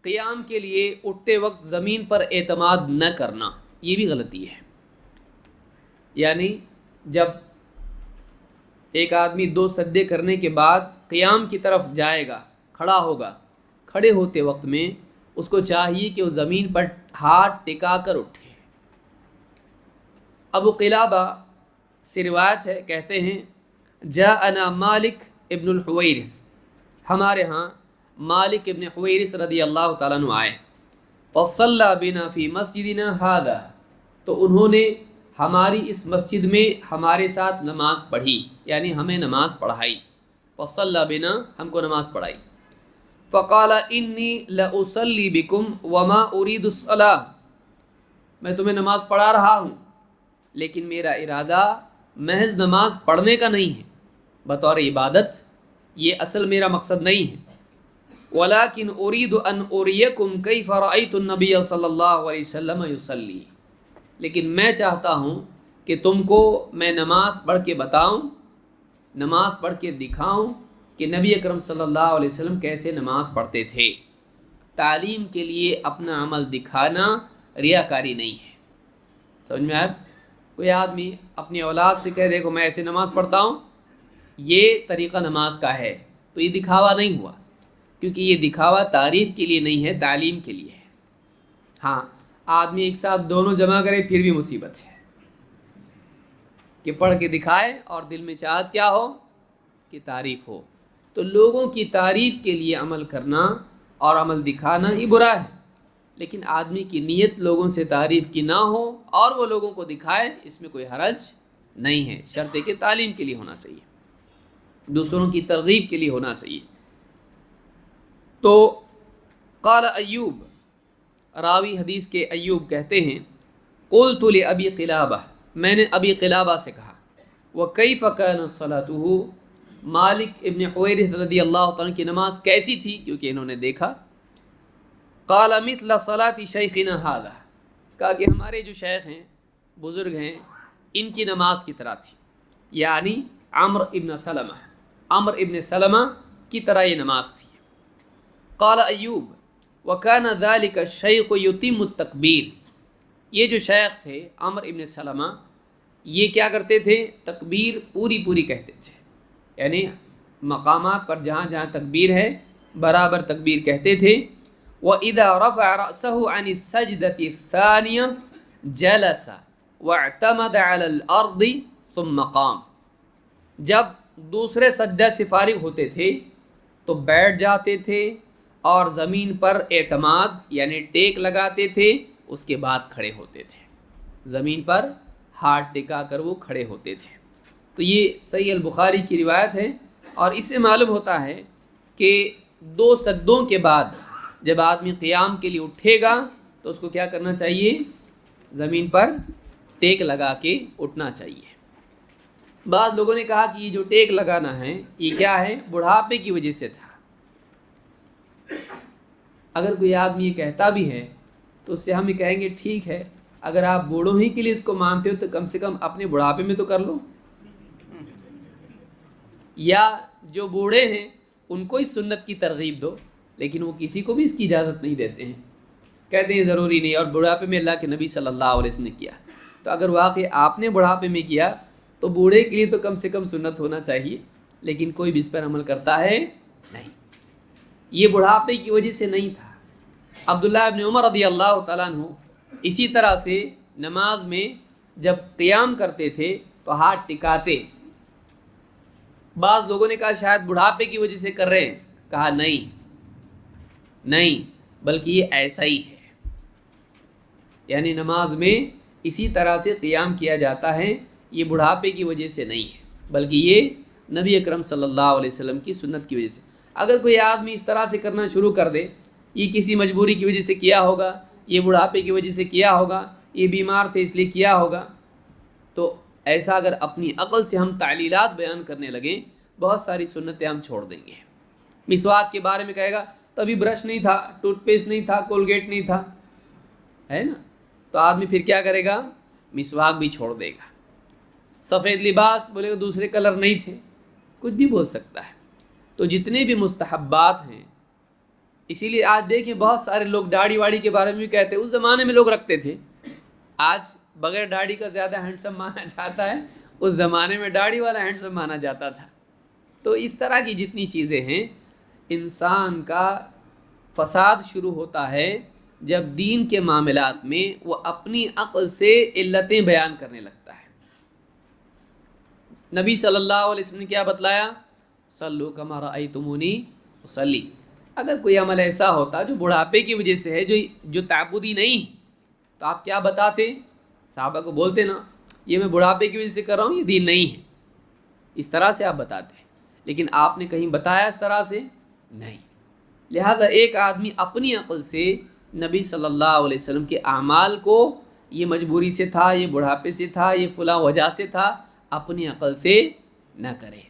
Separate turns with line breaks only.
قیام کے لیے اٹھتے وقت زمین پر اعتماد نہ کرنا، یہ بھی غلطی ہے۔ یعنی جب ایک آدمی 2 سجدے کرنے کے بعد قیام کی طرف جائے گا، کھڑا ہوگا، کھڑے ہوتے وقت میں اس کو چاہیے کہ وہ زمین پر ہاتھ ٹکا کر اٹھے۔ ابو قلابہ سے روایت ہے، کہتے ہیں جاءنا مالک ابن الحویرث، ہمارے ہاں مالک ابن حویرث رضی اللہ تعالیٰ عنہ آئے، فصلی بنا فی مسجدنا ھذا، تو انہوں نے ہماری اس مسجد میں ہمارے ساتھ نماز پڑھی، یعنی ہمیں نماز پڑھائی، فصلی بنا، ہم کو نماز پڑھائی۔ فقال انی لاصلی بکم وما ارید الصلاۃ، میں تمہیں نماز پڑھا رہا ہوں لیکن میرا ارادہ محض نماز پڑھنے کا نہیں ہے، بطور عبادت یہ اصل میرا مقصد نہیں ہے، ولیکن ارید ان اریکم کیف رأیت النبی صلی اللہ علیہ وسلم یصلی، لیکن میں چاہتا ہوں کہ تم کو میں نماز پڑھ کے بتاؤں، نماز پڑھ کے دکھاؤں کہ نبی اکرم صلی اللہ علیہ وسلم کیسے نماز پڑھتے تھے۔ تعلیم کے لیے اپنا عمل دکھانا ریاکاری نہیں ہے۔ سمجھ میں آیا؟ کوئی آدمی اپنی اولاد سے کہہ دیکھو میں ایسے نماز پڑھتا ہوں، یہ طریقہ نماز کا ہے، تو یہ دکھاوا نہیں ہوا، کیونکہ یہ دکھاوا تعریف کے لیے نہیں ہے، تعلیم کے لیے ہے۔ ہاں، آدمی ایک ساتھ دونوں جمع کرے پھر بھی مصیبت ہے، کہ پڑھ کے دکھائے اور دل میں چاہت کیا ہو کہ تعریف ہو۔ تو لوگوں کی تعریف کے لیے عمل کرنا اور عمل دکھانا ہی برا ہے، لیکن آدمی کی نیت لوگوں سے تعریف کی نہ ہو اور وہ لوگوں کو دکھائے، اس میں کوئی حرج نہیں ہے، شرط ہے کہ تعلیم کے لیے ہونا چاہیے، دوسروں کی ترغیب کے لیے ہونا چاہیے۔ تو قال ایوب، راوی حدیث کے ایوب کہتے ہیں قلت لأبی قلابہ، میں نے ابی قلابہ سے کہا وکیف کان صلاتہ، مالک ابن حویرث رضی اللہ عنہ کی نماز کیسی تھی، کیونکہ انہوں نے دیکھا۔ قال مثل صلاة شیخنا ھذا، کہا کہ ہمارے جو شیخ ہیں، بزرگ ہیں، ان کی نماز کی طرح تھی، یعنی عمرو ابن سلمہ کی طرح یہ نماز تھی۔ قال ایوب وکان ذلک الشیخ یتم التکبیر، یہ جو شیخ تھے عمرو ابن سلمہ، یہ کیا کرتے تھے، تکبیر پوری کہتے تھے، یعنی مقامات پر جہاں جہاں تکبیر ہے برابر تکبیر کہتے تھے۔ وَإِذَا رَفَعَ رَأْسَهُ عَنِ السَّجْدَةِ الثَّانِيَةِ جَلَسَ وَاعْتَمَدَ عَلَى الْأَرْضِ ثُمَّ قَامَ، جب دوسرے سجدہ سے فارغ ہوتے تھے تو بیٹھ جاتے تھے اور زمین پر اعتماد یعنی ٹیک لگاتے تھے، اس کے بعد کھڑے ہوتے تھے، زمین پر ہاتھ ٹکا کر وہ کھڑے ہوتے تھے۔ تو یہ صحیح البخاری کی روایت ہے، اور اس سے معلوم ہوتا ہے کہ 2 سجدوں کے بعد جب آدمی قیام کے لیے اٹھے گا تو اس کو کیا کرنا چاہیے، زمین پر ٹیک لگا کے اٹھنا چاہیے۔ بعض لوگوں نے کہا کہ یہ جو ٹیک لگانا ہے یہ کیا ہے، بڑھاپے کی وجہ سے تھا۔ اگر کوئی آدمی یہ کہتا بھی ہے تو اس سے ہم یہ کہیں گے ٹھیک ہے، اگر آپ بوڑھوں ہی کے لیے اس کو مانتے ہو تو کم سے کم اپنے بڑھاپے میں تو کر لو، یا جو بوڑھے ہیں ان کو اس سنت کی ترغیب دو، لیکن وہ کسی کو بھی اس کی اجازت نہیں دیتے ہیں، کہتے ہیں ضروری نہیں، اور بڑھاپے میں اللہ کے نبی صلی اللہ علیہ وسلم نے کیا۔ تو اگر واقعی آپ نے بڑھاپے میں کیا تو بوڑھے کے لیے تو کم سے کم سنت ہونا چاہیے، لیکن کوئی بھی اس پر عمل کرتا ہے نہیں، یہ بڑھاپے کی وجہ سے نہیں تھا۔ عبداللہ ابن عمر رضی اللہ تعالیٰ عنہ اسی طرح سے نماز میں جب قیام کرتے تھے تو ہاتھ ٹکاتے۔ بعض لوگوں نے کہا شاید بڑھاپے کی وجہ سے کر رہے ہیں، کہا نہیں بلکہ یہ ایسا ہی ہے، یعنی نماز میں اسی طرح سے قیام کیا جاتا ہے، یہ بڑھاپے کی وجہ سے نہیں ہے بلکہ یہ نبی اکرم صلی اللہ علیہ وسلم کی سنت کی وجہ سے۔ اگر کوئی آدمی اس طرح سے کرنا شروع کر دے، یہ کسی مجبوری کی وجہ سے کیا ہوگا، یہ بڑھاپے کی وجہ سے کیا ہوگا، یہ بیمار تھے اس لیے کیا ہوگا، تو ایسا اگر اپنی عقل سے ہم تعلیلات بیان کرنے لگیں، بہت ساری سنتیں ہم چھوڑ دیں گے۔ مسواک کے بارے میں کہے گا تبھی برش نہیں تھا، ٹوتھ پیسٹ نہیں تھا، کولگیٹ نہیں تھا، ہے نا، تو آدمی پھر کیا کرے گا، مسواک بھی چھوڑ دے گا۔ سفید لباس بولے گا دوسرے کلر نہیں تھے، کچھ بھی بول سکتا ہے۔ تو جتنے بھی مستحبات ہیں اسی لیے آج دیکھیں بہت سارے لوگ داڑھی واڑی کے بارے میں بھی کہتے ہیں، اس زمانے میں لوگ رکھتے تھے، آج بغیر داڑھی کا زیادہ ہینڈسم مانا جاتا ہے، اس زمانے میں داڑھی والا ہینڈسم مانا جاتا تھا۔ تو اس طرح کی جتنی چیزیں ہیں، انسان کا فساد شروع ہوتا ہے جب دین کے معاملات میں وہ اپنی عقل سے علتیں بیان کرنے لگتا ہے۔ نبی صلی اللہ علیہ وسلم نے کیا بتلایا؟ صلو کما رأیتمونی اصلی۔ اگر کوئی عمل ایسا ہوتا جو بڑھاپے کی وجہ سے ہے، جو تعبدی نہیں، تو آپ کیا بتاتے؟ صحابہ کو بولتے نا، یہ میں بڑھاپے کی وجہ سے کر رہا ہوں، یہ دین نہیں ہے، اس طرح سے آپ بتاتے ہیں۔ لیکن آپ نے کہیں بتایا اس طرح سے؟ نہیں۔ لہٰذا ایک آدمی اپنی عقل سے نبی صلی اللہ علیہ وسلم کے اعمال کو، یہ مجبوری سے تھا، یہ بڑھاپے سے تھا، یہ فلاں وجہ سے تھا، اپنی عقل سے نہ کرے۔